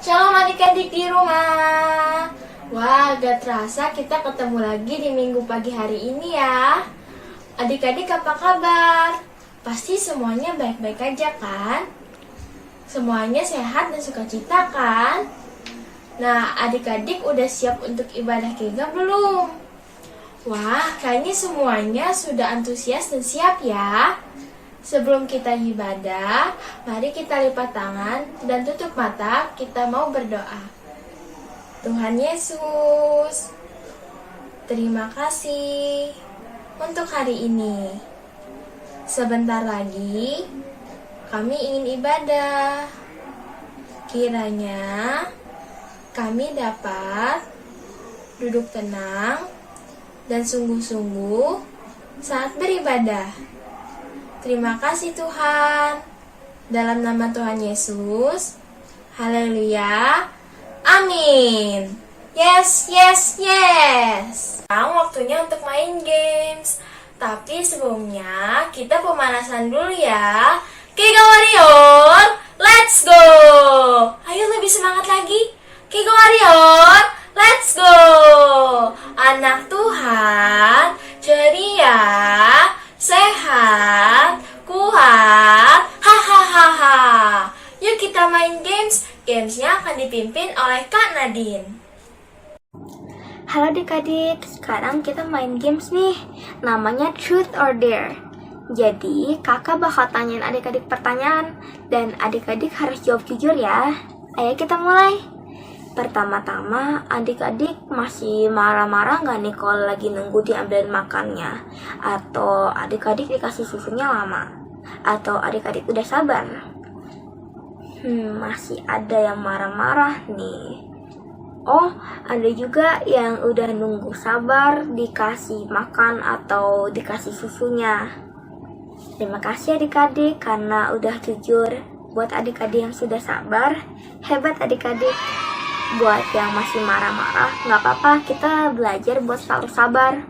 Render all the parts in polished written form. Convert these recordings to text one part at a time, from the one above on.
Shalom adik-adik di rumah. Wah, gak terasa kita ketemu lagi di minggu pagi hari ini ya. Adik-adik apa kabar? Pasti semuanya baik-baik aja kan? Semuanya sehat dan sukacita kan? Nah, adik-adik udah siap untuk ibadah kega belum? Wah, kayaknya semuanya sudah antusias dan siap ya. Sebelum kita ibadah, mari kita lipat tangan dan tutup mata, kita mau berdoa. Tuhan Yesus, terima kasih untuk hari ini. Sebentar lagi, kami ingin ibadah. Kiranya kami dapat duduk tenang dan sungguh-sungguh saat beribadah. Terima kasih Tuhan. Dalam nama Tuhan Yesus. Haleluya. Amin. Yes, yes, yes. Sekarang waktunya untuk main games. Tapi sebelumnya kita pemanasan dulu ya. Kega Warrior, let's go. Ayo lebih semangat lagi. Kega Warrior, let's go. Anak Tuhan, ceria, sehat, kuat, hahaha. Yuk kita main games. Gamesnya akan dipimpin oleh Kak Nadine. Halo adik-adik, sekarang kita main games nih. Namanya Truth or Dare. Jadi kakak bakal tanyain adik-adik pertanyaan dan adik-adik harus jawab jujur ya. Ayo kita mulai. Pertama-tama, adik-adik masih marah-marah gak nih kalau lagi nunggu diambilin makannya? Atau adik-adik dikasih susunya lama? Atau adik-adik udah sabar? Masih ada yang marah-marah nih. Oh, ada juga yang udah nunggu sabar dikasih makan atau dikasih susunya. Terima kasih adik-adik karena udah jujur. Buat adik-adik yang sudah sabar, hebat adik-adik. Buat yang masih marah-marah, gak apa-apa, kita belajar buat selalu sabar.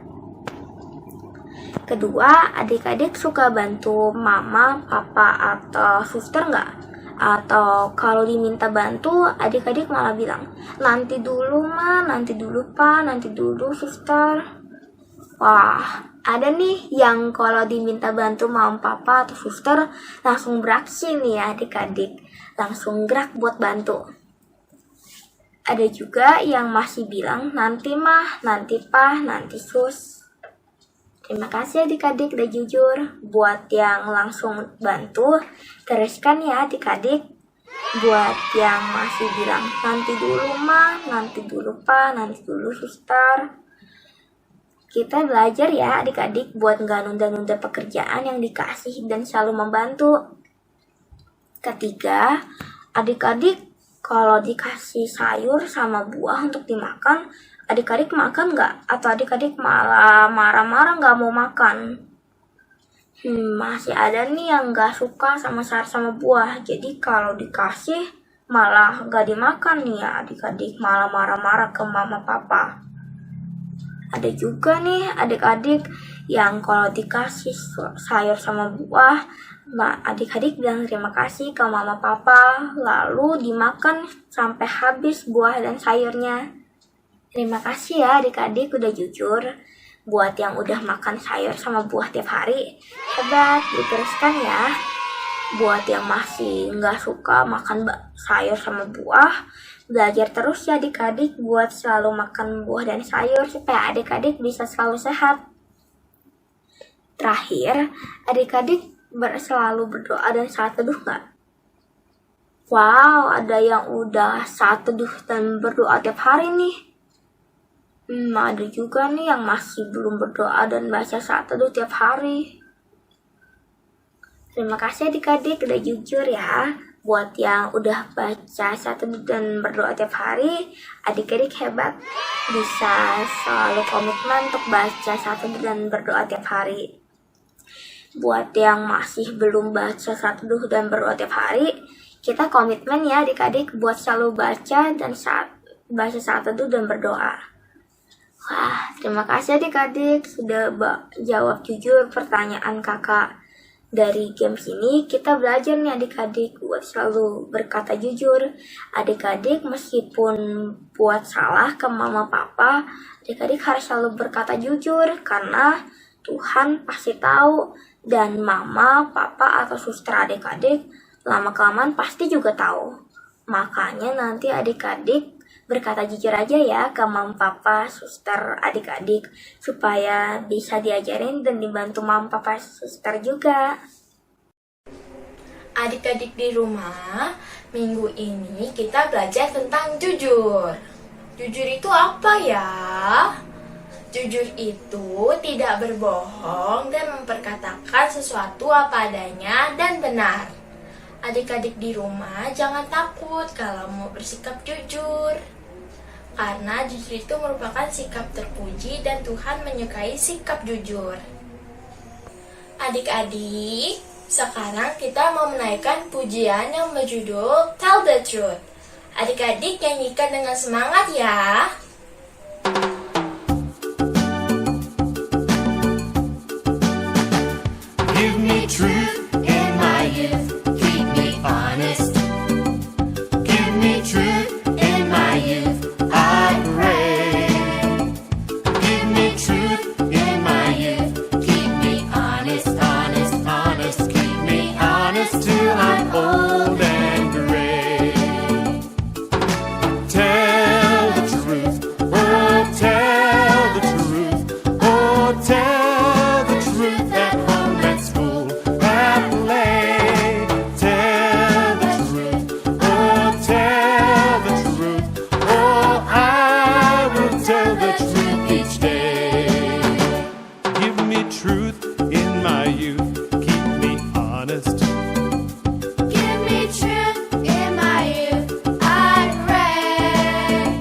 Kedua, adik-adik suka bantu mama, papa, atau suster gak? Atau kalau diminta bantu, adik-adik malah bilang, nanti dulu ma, nanti dulu pa, nanti dulu suster. Wah, ada nih yang kalau diminta bantu mama, papa, atau suster, langsung beraksi nih ya adik-adik. Langsung gerak buat bantu. Ada juga yang masih bilang nanti mah, nanti pa, nanti sus. Terima kasih adik-adik udah jujur. Buat yang langsung bantu, teruskan ya adik-adik. Buat yang masih bilang nanti dulu mah, nanti dulu pa, nanti dulu suster. Kita belajar ya adik-adik buat gak nunda-nunda pekerjaan yang dikasih dan selalu membantu. Ketiga, adik-adik kalau dikasih sayur sama buah untuk dimakan, adik-adik makan nggak? Atau adik-adik malah marah-marah nggak mau makan? Masih ada nih yang nggak suka sama sayur sama buah. Jadi kalau dikasih malah nggak dimakan nih ya adik-adik. Malah marah-marah ke mama papa. Ada juga nih adik-adik yang kalau dikasih sayur sama buah, adik-adik bilang terima kasih ke mama papa, lalu dimakan sampai habis buah dan sayurnya. Terima kasih ya adik-adik udah jujur. Buat yang udah makan sayur sama buah tiap hari, hebat, diteruskan ya. Buat yang masih nggak suka makan sayur sama buah, belajar terus ya adik-adik buat selalu makan buah dan sayur supaya adik-adik bisa selalu sehat. Terakhir, adik-adik selalu berdoa dan saat teduh nggak? Wow, ada yang udah saat teduh dan berdoa tiap hari nih. Ada juga nih yang masih belum berdoa dan baca saat teduh tiap hari. Terima kasih adik-adik udah jujur ya. Buat yang udah baca saat teduh dan berdoa tiap hari, adik-adik hebat. Bisa selalu komitmen untuk baca saat teduh dan berdoa tiap hari. Buat yang masih belum baca saat teduh dan berdoa tiap hari, kita komitmen ya adik-adik buat selalu baca dan baca saat teduh dan berdoa. Wah, terima kasih adik-adik sudah jawab jujur pertanyaan kakak. Dari games ini kita belajar nih adik-adik buat selalu berkata jujur. Adik-adik meskipun buat salah ke mama papa, adik-adik harus selalu berkata jujur karena Tuhan pasti tahu dan mama, papa atau suster adik-adik lama-kelamaan pasti juga tahu. Makanya nanti adik-adik berkata jujur aja ya ke mama, papa, suster, adik-adik supaya bisa diajarin dan dibantu mama, papa, suster juga. Adik-adik di rumah, minggu ini kita belajar tentang jujur. Jujur itu apa ya? Jujur itu tidak berbohong dan memperkatakan sesuatu apa adanya dan benar. Adik-adik di rumah jangan takut kalau mau bersikap jujur. Karena jujur itu merupakan sikap terpuji dan Tuhan menyukai sikap jujur. Adik-adik, sekarang kita mau menaikkan pujian yang berjudul Tell the Truth. Adik-adik nyanyikan dengan semangat ya. Give me truth in my youth, keep me honest. Give me truth in my youth, I pray. Give me truth in my youth, keep me honest, honest, honest. Keep me honest till I'm old and gray. Tell the truth, oh tell the truth, oh tell the truth at home, at school, at play. Tell the truth, oh tell the truth, oh I will tell the truth each day. Give me truth in my youth, keep me honest. Give me truth in my youth, I pray.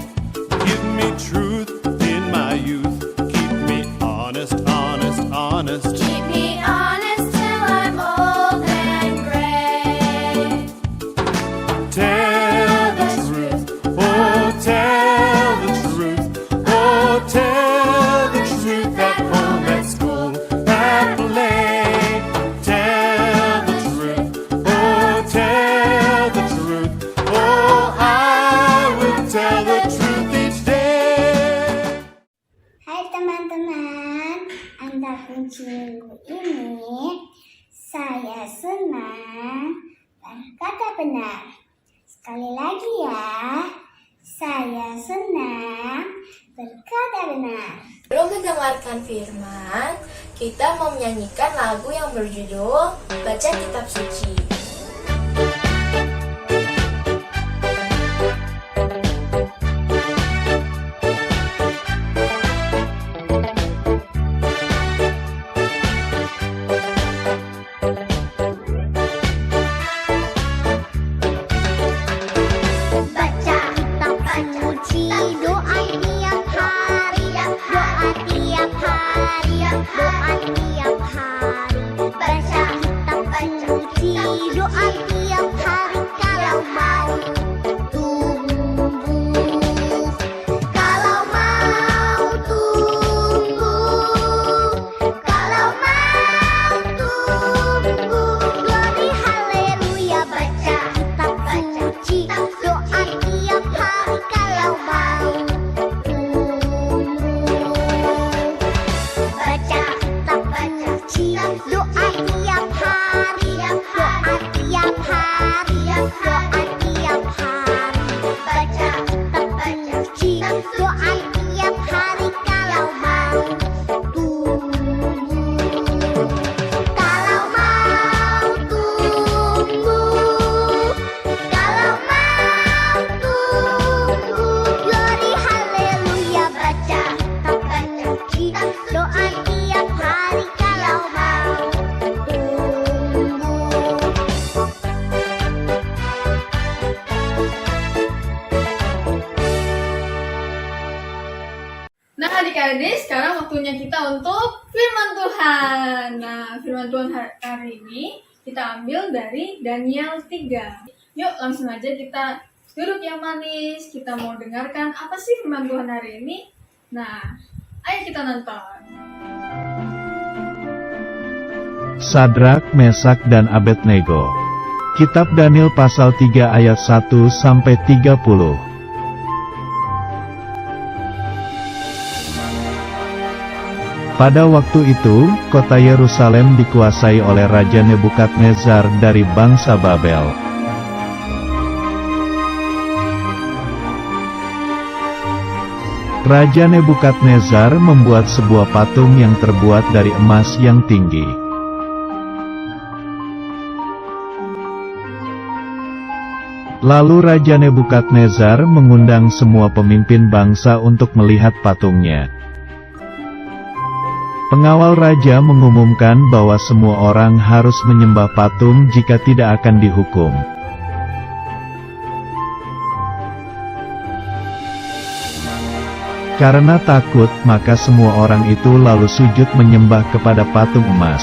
Give me truth in my youth, keep me honest, honest, honest. Keep me honest till I'm old and gray. Tell the truth, oh tell the truth, oh tell the truth at home, at school, at play. Tell the truth, oh tell the truth, oh I will tell the truth each day. Hai teman-teman, Anda kunci minggu ini saya senang berkata benar. Sekali lagi ya, saya senang berkata benar. Sebelum mendengarkan firman, kita mau menyanyikan lagu yang berjudul Baca Kitab Suci. Baca kitab suci, doa tiap hari, doa tiap hari, doa tiap hari. Baca kitab suci, doa tiap hari kalau mau tumbuh. Kalau mau tumbuh, kalau mau tumbuh. Glory haleluya, baca kitab suci, doa tiap hari kalau mau tumbuh. Baca kitab suci, doa tiap hari, doa tiap hari, doa tiap hari. Baca kitab suci, doa tiap hari kalau mau tumbuh. Kalau mau tumbuh, kalau mau tumbuh. Glory haleluya, baca kitab suci, doa tiap hari kalau mau tumbuh. Nah adik-adik, sekarang waktunya kita untuk firman Tuhan. Nah, firman Tuhan hari ini kita ambil dari Daniel 3. Yuk langsung aja kita duduk yang manis. Kita mau dengarkan apa sih firman Tuhan hari ini. Nah, ayo kita nonton. Sadrak, Mesak, dan Abednego. Kitab Daniel pasal 3 ayat 1-30. Pada waktu itu, kota Yerusalem dikuasai oleh Raja Nebukadnezar dari bangsa Babel. Raja Nebukadnezar membuat sebuah patung yang terbuat dari emas yang tinggi. Lalu Raja Nebukadnezar mengundang semua pemimpin bangsa untuk melihat patungnya. Pengawal raja mengumumkan bahwa semua orang harus menyembah patung, jika tidak akan dihukum. Karena takut, maka semua orang itu lalu sujud menyembah kepada patung emas.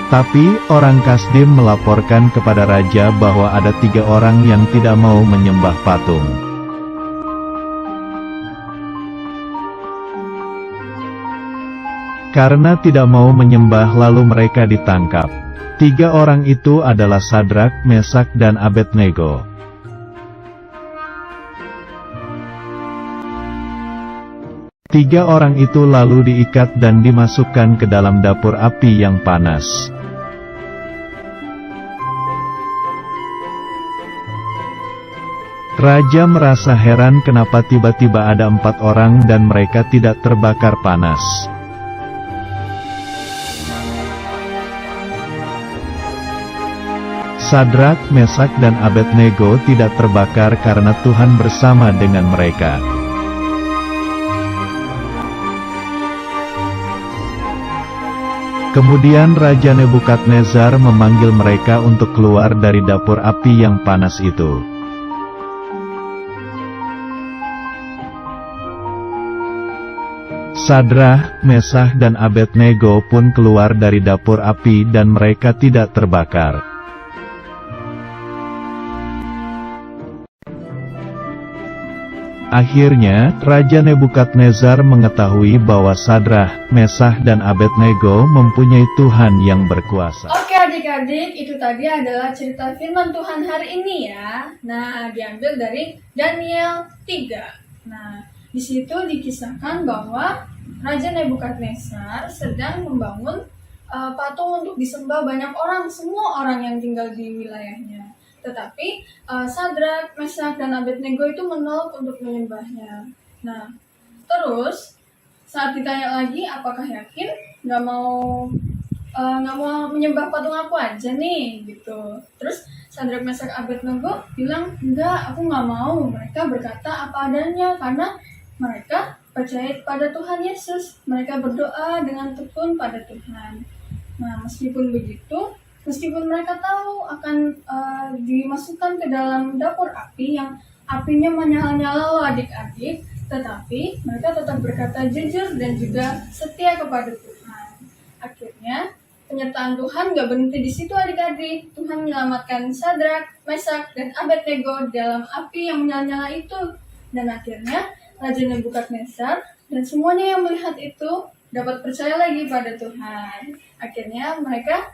Tapi, orang Kasdim melaporkan kepada raja bahwa ada 3 orang yang tidak mau menyembah patung. Karena tidak mau menyembah, lalu mereka ditangkap. 3 orang itu adalah Sadrak, Mesak, dan Abednego. Tiga orang itu lalu diikat dan dimasukkan ke dalam dapur api yang panas. Raja merasa heran kenapa tiba-tiba ada 4 orang dan mereka tidak terbakar panas. Sadrak, Mesak, dan Abednego tidak terbakar karena Tuhan bersama dengan mereka. Kemudian Raja Nebukadnezar memanggil mereka untuk keluar dari dapur api yang panas itu. Sadrak, Mesak, dan Abednego pun keluar dari dapur api dan mereka tidak terbakar. Akhirnya, Raja Nebukadnezar mengetahui bahwa Sadrak, Mesak, dan Abednego mempunyai Tuhan yang berkuasa. Oke adik-adik, itu tadi adalah cerita firman Tuhan hari ini ya. Nah, diambil dari Daniel 3. Nah, di situ dikisahkan bahwa Raja Nebukadnezar sedang membangun patung untuk disembah banyak orang, semua orang yang tinggal di wilayahnya. Tetapi Sadrak, Mesak, dan Abednego itu menolak untuk menyembahnya. Nah, terus saat ditanya lagi, apakah yakin nggak mau menyembah patung aku aja nih, gitu. Terus Sadrak, Mesak, Abednego bilang, enggak, aku nggak mau. Mereka berkata apa adanya karena mereka percaya pada Tuhan Yesus. Mereka berdoa dengan tekun pada Tuhan. Nah, meskipun begitu, meskipun mereka tahu akan dimasukkan ke dalam dapur api yang apinya menyala-nyala loh adik-adik, tetapi mereka tetap berkata jujur dan juga setia kepada Tuhan. Akhirnya, penyertaan Tuhan gak berhenti di situ adik-adik. Tuhan menyelamatkan Sadrak, Mesak, dan Abednego dalam api yang menyala-nyala itu. Dan akhirnya, Raja Nebukadnezar dan semuanya yang melihat itu dapat percaya lagi pada Tuhan. Akhirnya mereka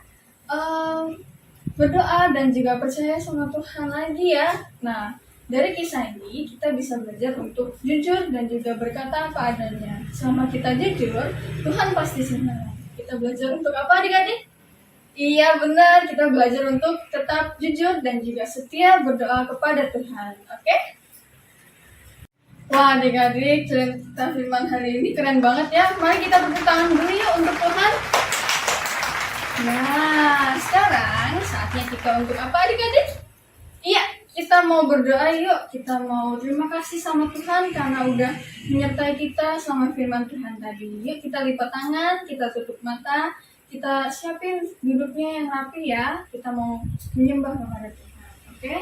berdoa dan juga percaya sama Tuhan lagi ya. Nah, dari kisah ini kita bisa belajar untuk jujur dan juga berkata apa adanya. Selama kita jujur, Tuhan pasti senang. Kita belajar untuk apa adik-adik? Iya benar, kita belajar untuk tetap jujur dan juga setia berdoa kepada Tuhan. Oke? Wah adik-adik, cerita firman hari ini keren banget ya. Mari kita tepuk tangan dulu yuk untuk Tuhan. Nah, sekarang saatnya kita untuk apa adik-adik? Iya, kita mau berdoa yuk. Kita mau terima kasih sama Tuhan karena udah menyertai kita selama firman Tuhan tadi. Yuk kita lipat tangan, kita tutup mata, kita siapin duduknya yang rapi ya. Kita mau menyembah kepada Tuhan, oke?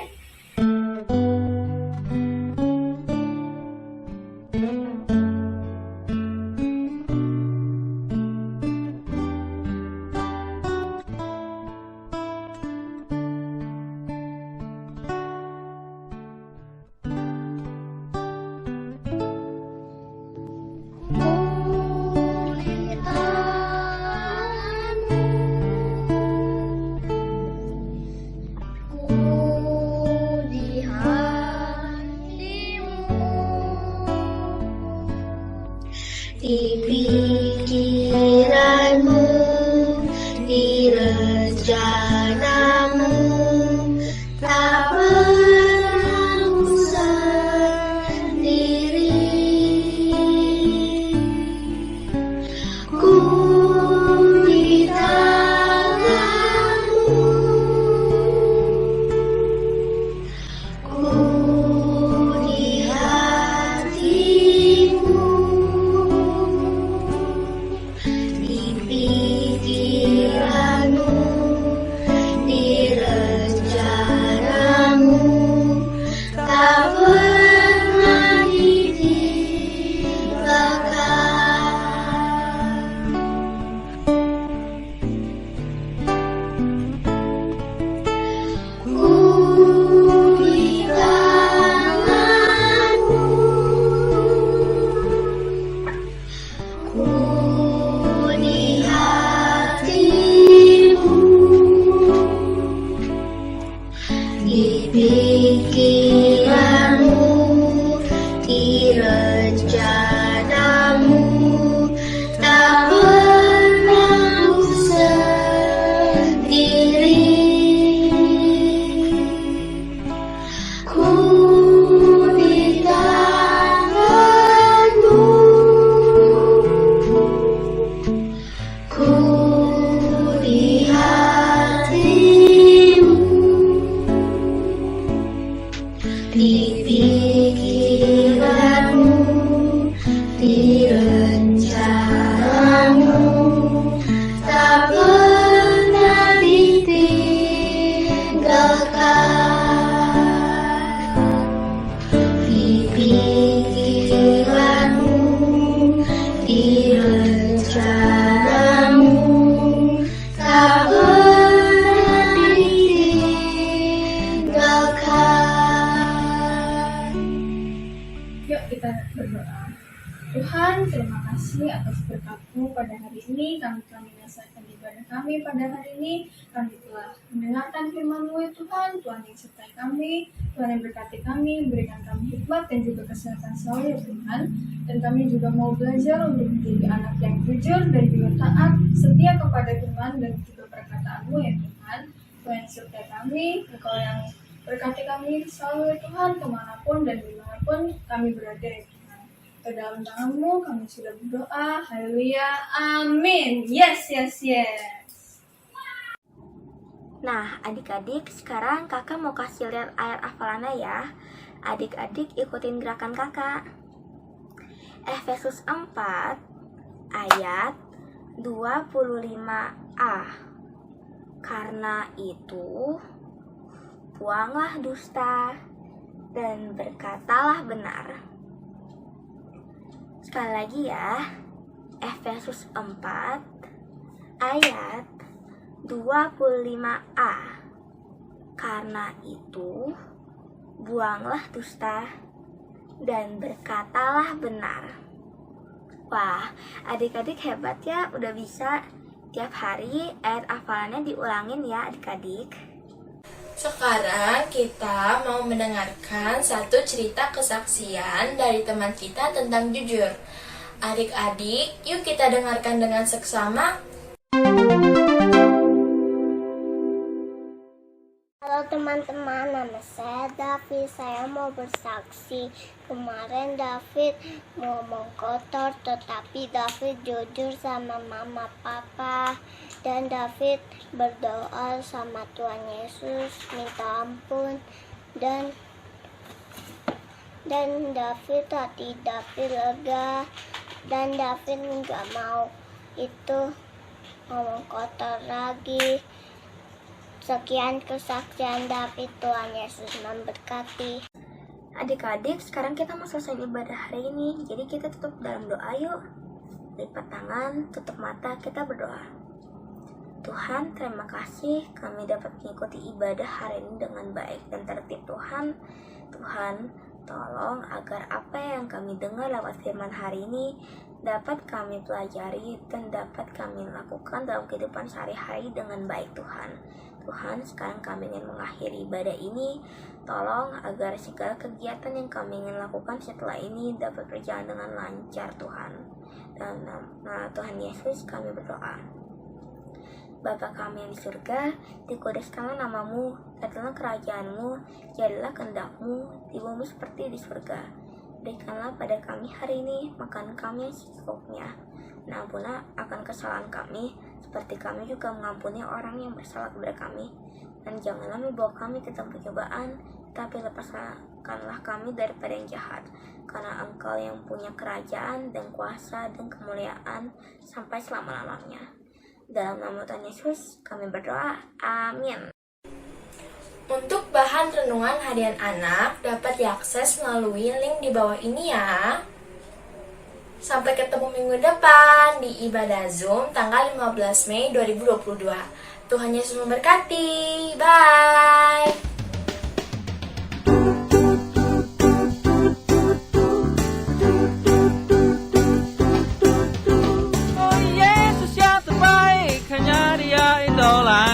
pikiranmu, di rencanamu, tak pernah ku sendiri. Ku di tanganmu, ku di hatimu, di pikiranmu, di rencanamu, tak pernah ditinggalkan. Di pikiranmu, di rencanamu, tak pernah ditinggalkan. Yuk kita berdoa. Tuhan, terima kasih atas berkat-Mu pada hari ini. Kami telah menyelesaikan ibadah kami pada hari ini. Kami telah mendengarkan firman-Mu ya Tuhan. Tuhan yang sertai kami, Tuhan yang berkati kami, berikan kami hikmat dan juga kesehatan selalu ya Tuhan. Dan kami juga mau belajar untuk menjadi anak yang jujur dan juga taat, setia kepada Tuhan dan juga perkataan-Mu ya Tuhan. Tuhan yang sertai kami, Engkau yang berkati kami selalu ya Tuhan, kemanapun dan dimanapun kami berada ya Tuhan. Ke dalam tangan-Mu kami sudah berdoa. Haleluya. Amin. Yes, yes, yes. Nah, adik-adik, sekarang kakak mau kasih lihat ayat hafalannya ya. Adik-adik ikutin gerakan kakak. Efesus 4 ayat 25a. Karena itu, buanglah dusta dan berkatalah benar. Sekali lagi ya, Efesus 4 ayat 25a. Karena itu, buanglah dusta dan berkatalah benar. Wah, adik-adik hebat ya, udah bisa tiap hari ayat hafalannya diulangin ya adik-adik. Sekarang kita mau mendengarkan satu cerita kesaksian dari teman kita tentang jujur. Adik-adik, yuk kita dengarkan dengan seksama. Halo teman-teman, nama saya David. Saya mau bersaksi. Kemarin David ngomong kotor, tetapi David jujur sama mama papa. Dan David berdoa sama Tuhan Yesus, minta ampun. Dan David, hati David lega. Dan David nggak mau itu ngomong kotor lagi. Sekian kesaksian David, Tuhan Yesus memberkati. Adik-adik, sekarang kita mau selesai ibadah hari ini. Jadi kita tutup dalam doa yuk. Lipat tangan, tutup mata, kita berdoa. Tuhan, terima kasih kami dapat mengikuti ibadah hari ini dengan baik dan tertib Tuhan. Tuhan, tolong agar apa yang kami dengar lewat firman hari ini dapat kami pelajari dan dapat kami lakukan dalam kehidupan sehari-hari dengan baik Tuhan. Tuhan, sekarang kami ingin mengakhiri ibadah ini. Tolong agar segala kegiatan yang kami ingin lakukan setelah ini dapat berjalan dengan lancar Tuhan. Dalam nama Tuhan Yesus kami berdoa. Bapa kami yang di surga, dikuduskanlah namamu, datanglah kerajaan-Mu, jadilah kehendak-Mu di bumi seperti di surga. Berikanlah pada kami hari ini makanan kami yang secukupnya. Dan ampunilah akan kesalahan kami, seperti kami juga mengampuni orang yang bersalah kepada kami. Dan janganlah membawa kami ke dalam pencobaan, tapi lepaskanlah kami daripada yang jahat. Karena Engkau yang punya kerajaan dan kuasa dan kemuliaan sampai selama-lamanya. Dalam nama Tuhan Yesus kami berdoa, amin. Untuk bahan renungan harian anak dapat diakses melalui link di bawah ini ya. Sampai ketemu minggu depan di ibadah Zoom tanggal 15 Mei 2022. Tuhan Yesus memberkati. Bye. Oh Yesus yang terbaik, hanya Dia idola